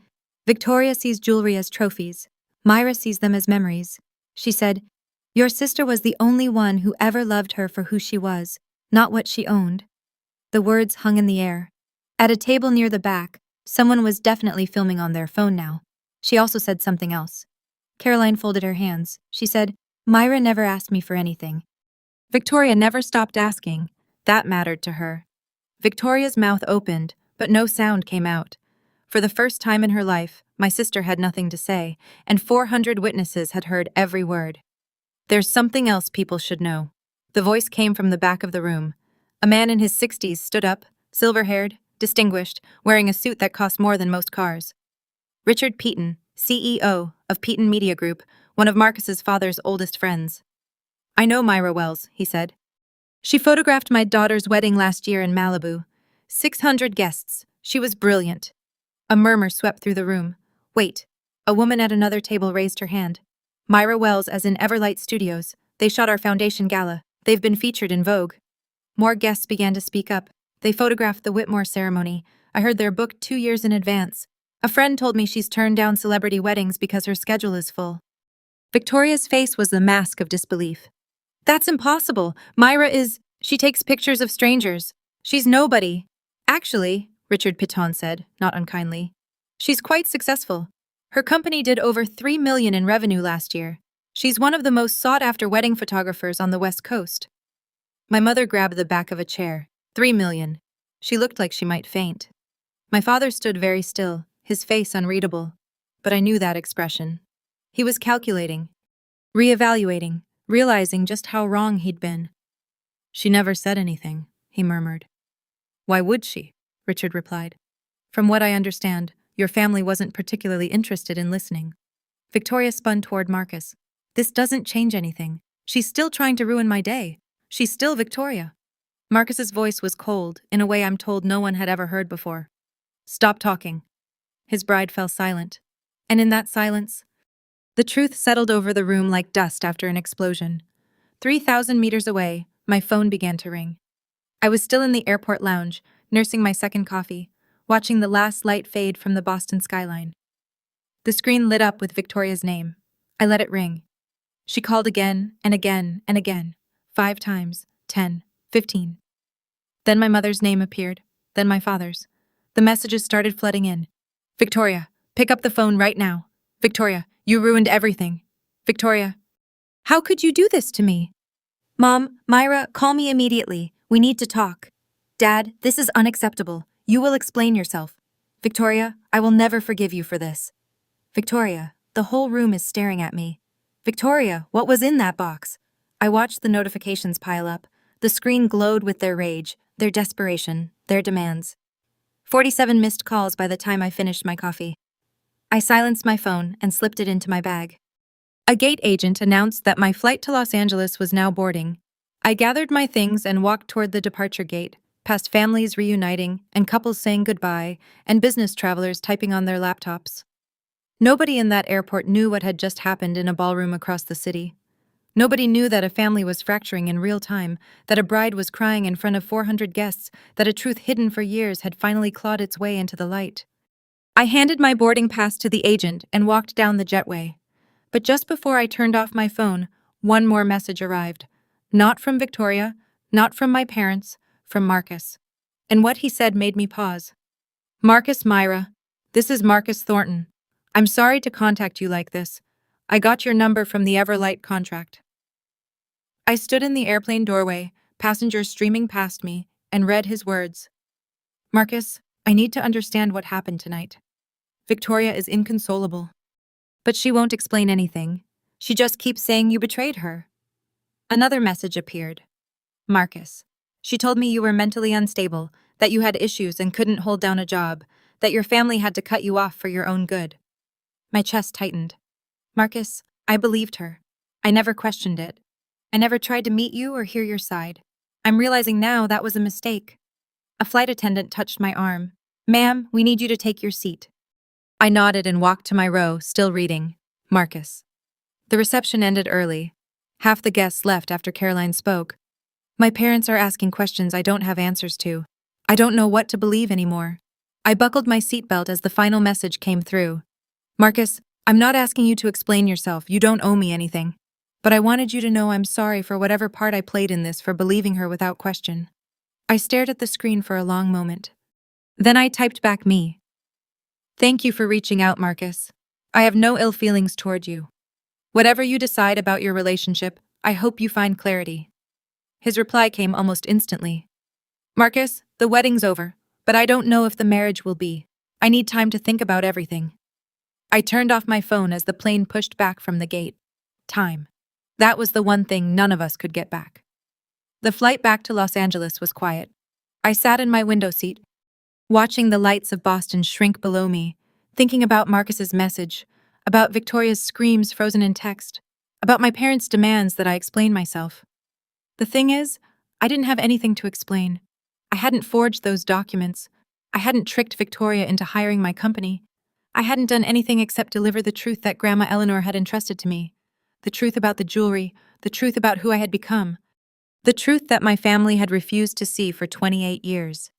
"Victoria sees jewelry as trophies. Myra sees them as memories." She said, "Your sister was the only one who ever loved her for who she was, not what she owned." The words hung in the air. At a table near the back, someone was definitely filming on their phone now. She also said something else. Caroline folded her hands. She said, "Myra never asked me for anything." Victoria never stopped asking. That mattered to her. Victoria's mouth opened, but no sound came out. For the first time in her life, my sister had nothing to say, and 400 witnesses had heard every word. "There's something else people should know." The voice came from the back of the room. A man in his 60s stood up, silver-haired, distinguished, wearing a suit that cost more than most cars. Richard Peaton, CEO of Peaton Media Group, one of Marcus's father's oldest friends. "I know Myra Wells," he said. "She photographed my daughter's wedding last year in Malibu. 600 guests. She was brilliant." A murmur swept through the room. "Wait." A woman at another table raised her hand. "Myra Wells as in Everlight Studios. They shot our foundation gala. They've been featured in Vogue." More guests began to speak up. "They photographed the Whitmore ceremony. I heard they're booked 2 years in advance. A friend told me she's turned down celebrity weddings because her schedule is full." Victoria's face was the mask of disbelief. "That's impossible. Myra is... She takes pictures of strangers. She's nobody." "Actually," Richard Piton said, not unkindly, "she's quite successful. Her company did over $3 million in revenue last year. She's one of the most sought-after wedding photographers on the West Coast." My mother grabbed the back of a chair. $3 million. She looked like she might faint. My father stood very still, his face unreadable. But I knew that expression. He was calculating, reevaluating, realizing just how wrong he'd been. "She never said anything," he murmured. "Why would she?" Richard replied. "From what I understand, your family wasn't particularly interested in listening." Victoria spun toward Marcus. "This doesn't change anything. She's still trying to ruin my day. She's still Victoria." Marcus's voice was cold, in a way I'm told no one had ever heard before. "Stop talking." His bride fell silent. And in that silence, the truth settled over the room like dust after an explosion. 3,000 meters away, my phone began to ring. I was still in the airport lounge, nursing my second coffee, watching the last light fade from the Boston skyline. The screen lit up with Victoria's name. I let it ring. She called again and again and again, 5 times, 10, 15. Then my mother's name appeared, then my father's. The messages started flooding in. Victoria, pick up the phone right now. Victoria, you ruined everything. Victoria. How could you do this to me? Mom, Myra, call me immediately. We need to talk. Dad, this is unacceptable. You will explain yourself. Victoria, I will never forgive you for this. Victoria, the whole room is staring at me. Victoria, what was in that box? I watched the notifications pile up. The screen glowed with their rage, their desperation, their demands. 47 missed calls by the time I finished my coffee. I silenced my phone and slipped it into my bag. A gate agent announced that my flight to Los Angeles was now boarding. I gathered my things and walked toward the departure gate, past families reuniting and couples saying goodbye and business travelers typing on their laptops. Nobody in that airport knew what had just happened in a ballroom across the city. Nobody knew that a family was fracturing in real time, that a bride was crying in front of 400 guests, that a truth hidden for years had finally clawed its way into the light. I handed my boarding pass to the agent and walked down the jetway. But just before I turned off my phone, one more message arrived. Not from Victoria, not from my parents, from Marcus. And what he said made me pause. Marcus Myra, this is Marcus Thornton. I'm sorry to contact you like this. I got your number from the Everlight contract. I stood in the airplane doorway, passengers streaming past me, and read his words. Marcus, I need to understand what happened tonight. Victoria is inconsolable. But she won't explain anything. She just keeps saying you betrayed her. Another message appeared. Marcus, she told me you were mentally unstable, that you had issues and couldn't hold down a job, that your family had to cut you off for your own good. My chest tightened. Marcus, I believed her. I never questioned it. I never tried to meet you or hear your side. I'm realizing now that was a mistake. A flight attendant touched my arm. Ma'am, we need you to take your seat. I nodded and walked to my row, still reading. Marcus. The reception ended early. Half the guests left after Caroline spoke. My parents are asking questions I don't have answers to. I don't know what to believe anymore. I buckled my seatbelt as the final message came through. Marcus, I'm not asking you to explain yourself. You don't owe me anything. But I wanted you to know I'm sorry for whatever part I played in this for believing her without question. I stared at the screen for a long moment. Then I typed back me. Thank you for reaching out, Marcus. I have no ill feelings toward you. Whatever you decide about your relationship, I hope you find clarity. His reply came almost instantly. Marcus, the wedding's over, but I don't know if the marriage will be. I need time to think about everything. I turned off my phone as the plane pushed back from the gate. Time. That was the one thing none of us could get back. The flight back to Los Angeles was quiet. I sat in my window seat, watching the lights of Boston shrink below me, thinking about Marcus's message, about Victoria's screams frozen in text, about my parents' demands that I explain myself. The thing is, I didn't have anything to explain. I hadn't forged those documents. I hadn't tricked Victoria into hiring my company. I hadn't done anything except deliver the truth that Grandma Eleanor had entrusted to me. The truth about the jewelry, the truth about who I had become. The truth that my family had refused to see for 28 years.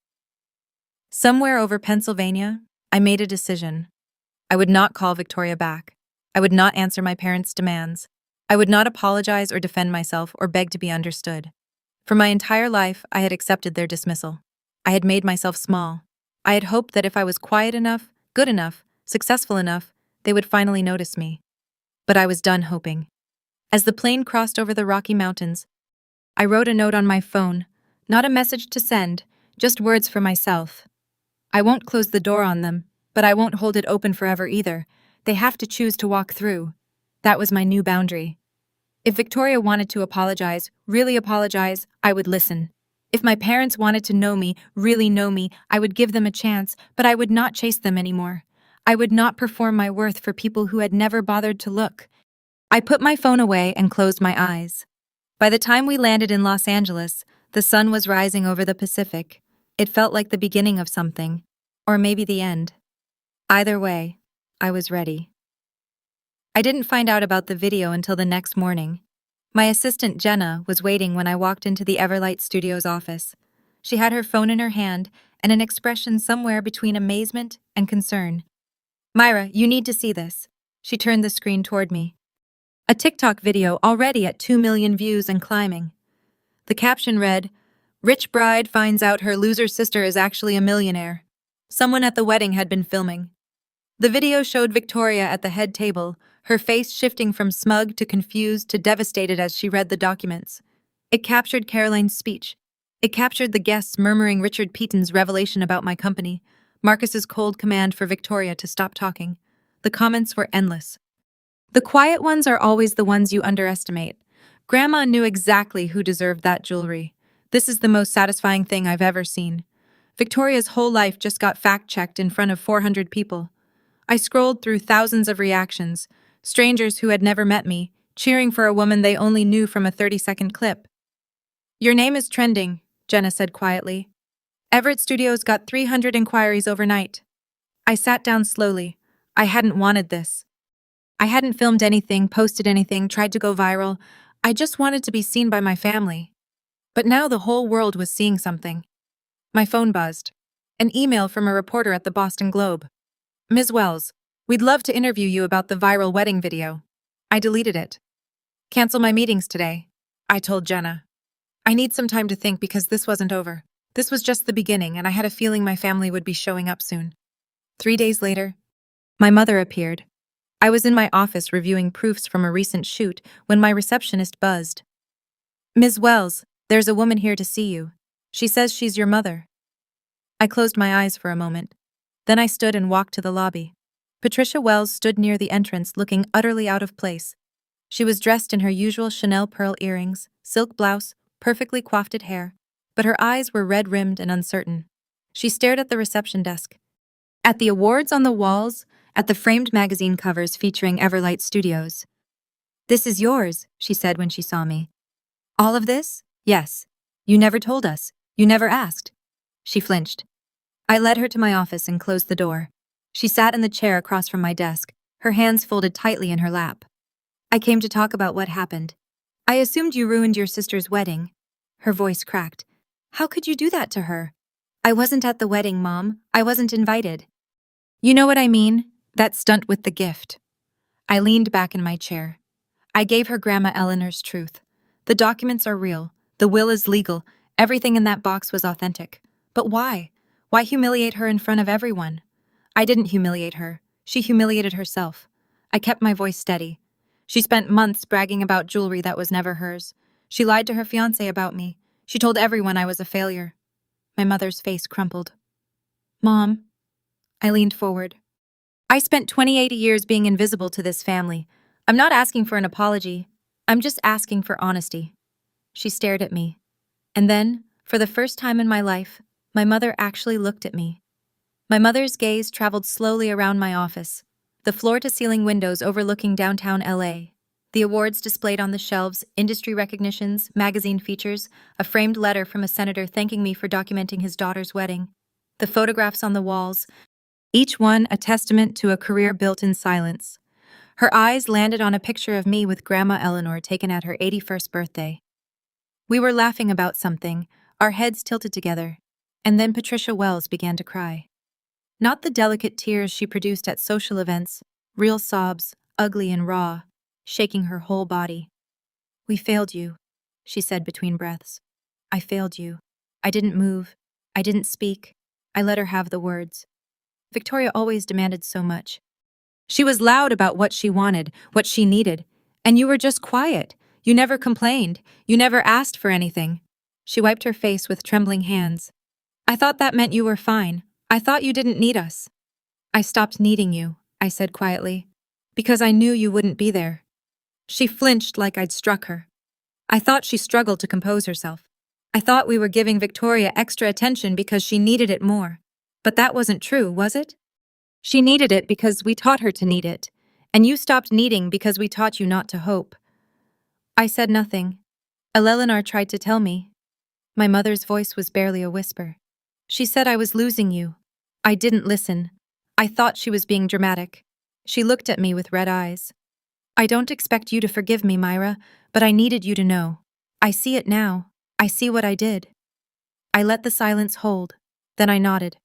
Somewhere over Pennsylvania, I made a decision. I would not call Victoria back. I would not answer my parents' demands. I would not apologize or defend myself or beg to be understood. For my entire life, I had accepted their dismissal. I had made myself small. I had hoped that if I was quiet enough, good enough, successful enough, they would finally notice me. But I was done hoping. As the plane crossed over the Rocky Mountains, I wrote a note on my phone, not a message to send, just words for myself. I won't close the door on them, but I won't hold it open forever either. They have to choose to walk through. That was my new boundary. If Victoria wanted to apologize, really apologize, I would listen. If my parents wanted to know me, really know me, I would give them a chance, but I would not chase them anymore. I would not perform my worth for people who had never bothered to look. I put my phone away and closed my eyes. By the time we landed in Los Angeles, the sun was rising over the Pacific. It felt like the beginning of something, or maybe the end. Either way, I was ready. I didn't find out about the video until the next morning. My assistant Jenna was waiting when I walked into the Everlight Studios office. She had her phone in her hand and an expression somewhere between amazement and concern. Myra, you need to see this. She turned the screen toward me. A TikTok video already at 2 million views and climbing. The caption read, "Rich bride finds out her loser sister is actually a millionaire." Someone at the wedding had been filming. The video showed Victoria at the head table, her face shifting from smug to confused to devastated as she read the documents. It captured Caroline's speech. It captured the guests murmuring Richard Peaton's revelation about my company, Marcus's cold command for Victoria to stop talking. The comments were endless. The quiet ones are always the ones you underestimate. Grandma knew exactly who deserved that jewelry. This is the most satisfying thing I've ever seen. Victoria's whole life just got fact-checked in front of 400 people. I scrolled through thousands of reactions, strangers who had never met me, cheering for a woman they only knew from a 30-second clip. "Your name is trending," Jenna said quietly. "Everett Studios got 300 inquiries overnight." I sat down slowly. I hadn't wanted this. I hadn't filmed anything, posted anything, tried to go viral. I just wanted to be seen by my family. But now the whole world was seeing something. My phone buzzed. An email from a reporter at the Boston Globe. "Ms. Wells, we'd love to interview you about the viral wedding video." I deleted it. "Cancel my meetings today," I told Jenna. "I need some time to think because this wasn't over. This was just the beginning, and I had a feeling my family would be showing up soon." 3 days later, my mother appeared. I was in my office reviewing proofs from a recent shoot when my receptionist buzzed. "Ms. Wells, there's a woman here to see you. She says she's your mother." I closed my eyes for a moment. Then I stood and walked to the lobby. Patricia Wells stood near the entrance looking utterly out of place. She was dressed in her usual Chanel pearl earrings, silk blouse, perfectly coiffed hair, but her eyes were red-rimmed and uncertain. She stared at the reception desk, at the awards on the walls, at the framed magazine covers featuring Everlight Studios. "This is yours," she said when she saw me. "All of this?" "Yes. You never told us. You never asked." She flinched. I led her to my office and closed the door. She sat in the chair across from my desk, her hands folded tightly in her lap. "I came to talk about what happened. I assumed you ruined your sister's wedding." Her voice cracked. "How could you do that to her?" "I wasn't at the wedding, Mom. I wasn't invited." "You know what I mean? That stunt with the gift." I leaned back in my chair. I gave her Grandma Eleanor's truth. The documents are real. The will is legal. Everything in that box was authentic. But why? Why humiliate her in front of everyone? I didn't humiliate her. She humiliated herself. I kept my voice steady. She spent months bragging about jewelry that was never hers. She lied to her fiancé about me. She told everyone I was a failure. My mother's face crumpled. "Mom." I leaned forward. "I spent 28 years being invisible to this family. I'm not asking for an apology. I'm just asking for honesty." She stared at me. And then, for the first time in my life, my mother actually looked at me. My mother's gaze traveled slowly around my office, the floor-to-ceiling windows overlooking downtown LA, the awards displayed on the shelves, industry recognitions, magazine features, a framed letter from a senator thanking me for documenting his daughter's wedding, the photographs on the walls, each one a testament to a career built in silence. Her eyes landed on a picture of me with Grandma Eleanor taken at her 81st birthday. We were laughing about something, our heads tilted together, and then Patricia Wells began to cry. Not the delicate tears she produced at social events, real sobs, ugly and raw, shaking her whole body. "We failed you," she said between breaths. "I failed you. I didn't move. I didn't speak. I let her have the words. Victoria always demanded so much. She was loud about what she wanted, what she needed, and you were just quiet. You never complained. You never asked for anything." She wiped her face with trembling hands. "I thought that meant you were fine. I thought you didn't need us." "I stopped needing you," I said quietly, "because I knew you wouldn't be there." She flinched like I'd struck her. I thought she struggled to compose herself. I thought we were giving Victoria extra attention because she needed it more. But that wasn't true, was it? She needed it because we taught her to need it, and you stopped needing because we taught you not to hope. I said nothing. Eleanor tried to tell me. My mother's voice was barely a whisper. She said I was losing you. I didn't listen. I thought she was being dramatic. She looked at me with red eyes. "I don't expect you to forgive me, Myra, but I needed you to know. I see it now. I see what I did." I let the silence hold. Then I nodded.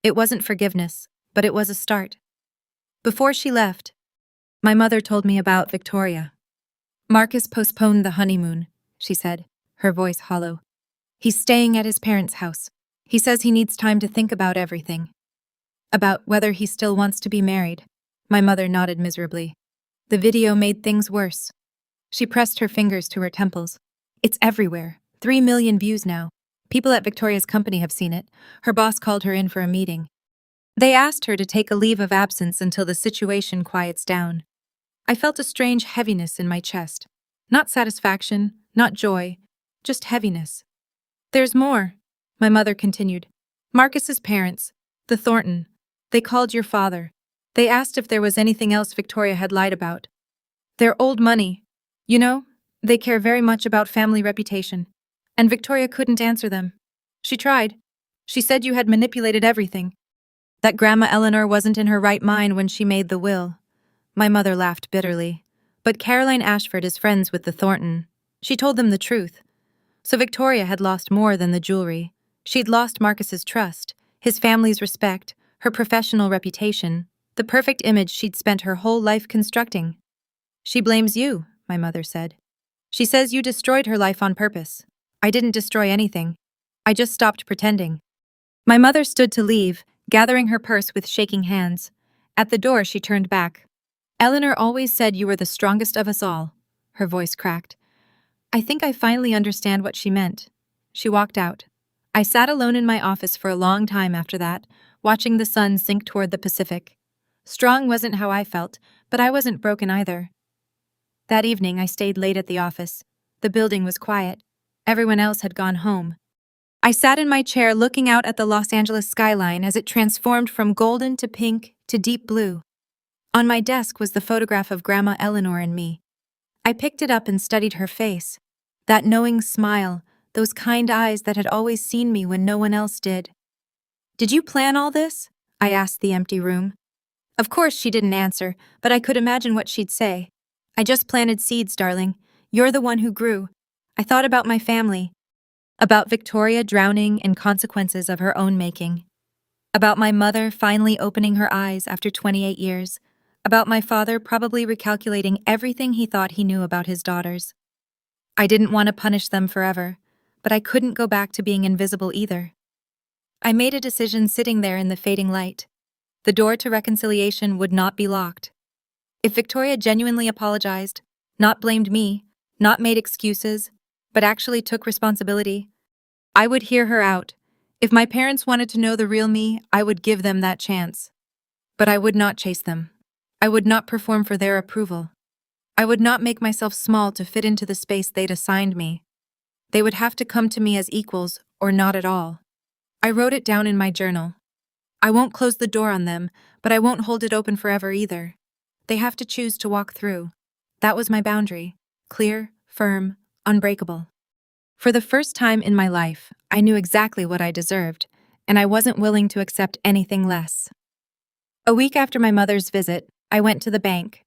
It wasn't forgiveness, but it was a start. Before she left, my mother told me about Victoria. Marcus postponed the honeymoon, she said, her voice hollow. He's staying at his parents' house. He says he needs time to think about everything. About whether he still wants to be married. My mother nodded miserably. The video made things worse. She pressed her fingers to her temples. It's everywhere. 3 million views now. People at Victoria's company have seen it. Her boss called her in for a meeting. They asked her to take a leave of absence until the situation quiets down. I felt a strange heaviness in my chest. Not satisfaction, not joy, just heaviness. There's more, my mother continued. Marcus's parents, the Thornton, they called your father. They asked if there was anything else Victoria had lied about. Their old money. You know, they care very much about family reputation. And Victoria couldn't answer them. She tried. She said you had manipulated everything. That Grandma Eleanor wasn't in her right mind when she made the will. My mother laughed bitterly. But Caroline Ashford is friends with the Thornton. She told them the truth. So Victoria had lost more than the jewelry. She'd lost Marcus's trust, his family's respect, her professional reputation, the perfect image she'd spent her whole life constructing. She blames you, my mother said. She says you destroyed her life on purpose. I didn't destroy anything. I just stopped pretending. My mother stood to leave, gathering her purse with shaking hands. At the door, she turned back. Eleanor always said you were the strongest of us all. Her voice cracked. I think I finally understand what she meant. She walked out. I sat alone in my office for a long time after that, watching the sun sink toward the Pacific. Strong wasn't how I felt, but I wasn't broken either. That evening, I stayed late at the office. The building was quiet. Everyone else had gone home. I sat in my chair looking out at the Los Angeles skyline as it transformed from golden to pink to deep blue. On my desk was the photograph of Grandma Eleanor and me. I picked it up and studied her face. That knowing smile, those kind eyes that had always seen me when no one else did. Did you plan all this? I asked the empty room. Of course she didn't answer, but I could imagine what she'd say. I just planted seeds, darling. You're the one who grew. I thought about my family. About Victoria drowning in consequences of her own making. About my mother finally opening her eyes after 28 years. About my father probably recalculating everything he thought he knew about his daughters. I didn't want to punish them forever, but I couldn't go back to being invisible either. I made a decision sitting there in the fading light. The door to reconciliation would not be locked. If Victoria genuinely apologized, not blamed me, not made excuses, but actually took responsibility, I would hear her out. If my parents wanted to know the real me, I would give them that chance. But I would not chase them. I would not perform for their approval. I would not make myself small to fit into the space they'd assigned me. They would have to come to me as equals or not at all. I wrote it down in my journal. I won't close the door on them, but I won't hold it open forever either. They have to choose to walk through. That was my boundary. Clear, firm, unbreakable. For the first time in my life, I knew exactly what I deserved, and I wasn't willing to accept anything less. A week after my mother's visit, I went to the bank.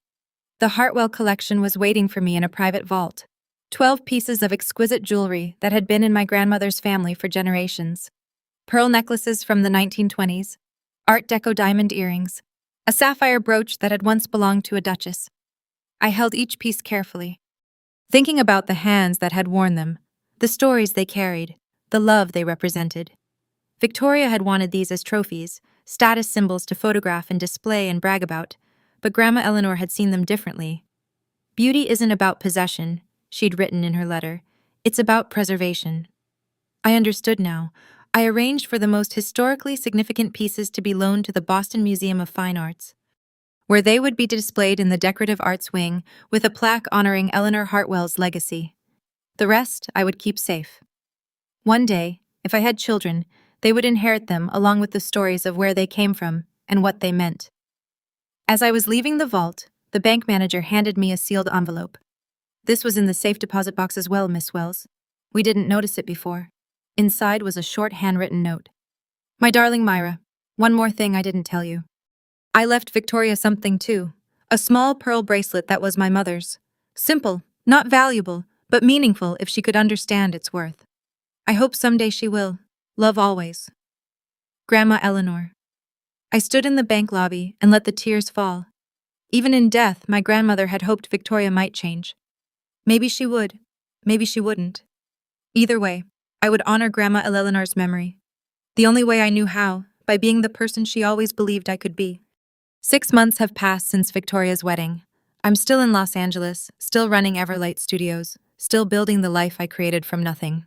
The Hartwell collection was waiting for me in a private vault. 12 pieces of exquisite jewelry that had been in my grandmother's family for generations. Pearl necklaces from the 1920s, Art Deco diamond earrings, a sapphire brooch that had once belonged to a duchess. I held each piece carefully, thinking about the hands that had worn them, the stories they carried, the love they represented. Victoria had wanted these as trophies, status symbols to photograph and display and brag about, but Grandma Eleanor had seen them differently. Beauty isn't about possession, she'd written in her letter. It's about preservation. I understood now. I arranged for the most historically significant pieces to be loaned to the Boston Museum of Fine Arts, where they would be displayed in the decorative arts wing with a plaque honoring Eleanor Hartwell's legacy. The rest I would keep safe. One day, if I had children, they would inherit them along with the stories of where they came from and what they meant. As I was leaving the vault, the bank manager handed me a sealed envelope. This was in the safe deposit box as well, Miss Wells. We didn't notice it before. Inside was a short handwritten note. My darling Myra, one more thing I didn't tell you. I left Victoria something too. A small pearl bracelet that was my mother's. Simple, not valuable, but meaningful if she could understand its worth. I hope someday she will. Love always. Grandma Eleanor. I stood in the bank lobby and let the tears fall. Even in death, my grandmother had hoped Victoria might change. Maybe she would. Maybe she wouldn't. Either way, I would honor Grandma Eleanor's memory. The only way I knew how, by being the person she always believed I could be. 6 months have passed since Victoria's wedding. I'm still in Los Angeles, still running Everlight Studios, still building the life I created from nothing.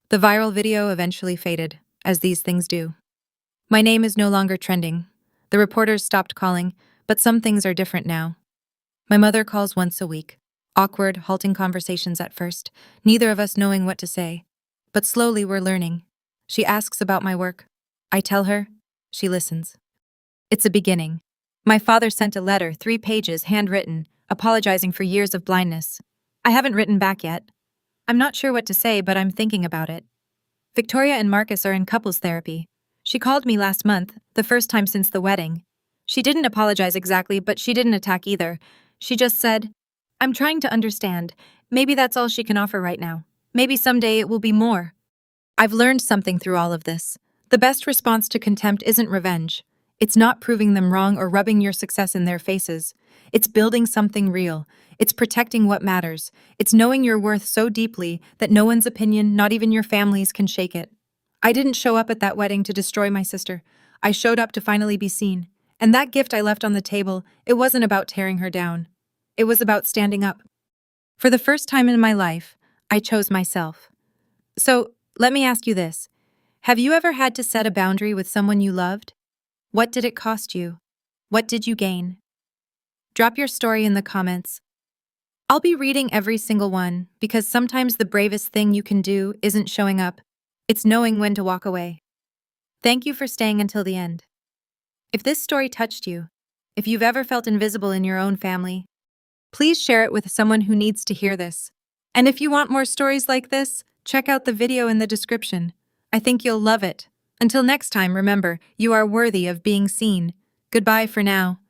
The viral video eventually faded, as these things do. My name is no longer trending. The reporters stopped calling, but some things are different now. My mother calls once a week. Awkward, halting conversations at first, neither of us knowing what to say. But slowly we're learning. She asks about my work. I tell her. She listens. It's a beginning. My father sent a letter, 3 pages, handwritten, apologizing for years of blindness. I haven't written back yet. I'm not sure what to say, but I'm thinking about it. Victoria and Marcus are in couples therapy. She called me last month, the first time since the wedding. She didn't apologize exactly, but she didn't attack either. She just said, I'm trying to understand. Maybe that's all she can offer right now. Maybe someday it will be more. I've learned something through all of this. The best response to contempt isn't revenge. It's not proving them wrong or rubbing your success in their faces. It's building something real. It's protecting what matters. It's knowing your worth so deeply that no one's opinion, not even your family's, can shake it. I didn't show up at that wedding to destroy my sister. I showed up to finally be seen. And that gift I left on the table, it wasn't about tearing her down. It was about standing up. For the first time in my life, I chose myself. So, let me ask you this. Have you ever had to set a boundary with someone you loved? What did it cost you? What did you gain? Drop your story in the comments. I'll be reading every single one because sometimes the bravest thing you can do isn't showing up. It's knowing when to walk away. Thank you for staying until the end. If this story touched you, if you've ever felt invisible in your own family, please share it with someone who needs to hear this. And if you want more stories like this, check out the video in the description. I think you'll love it. Until next time, remember, you are worthy of being seen. Goodbye for now.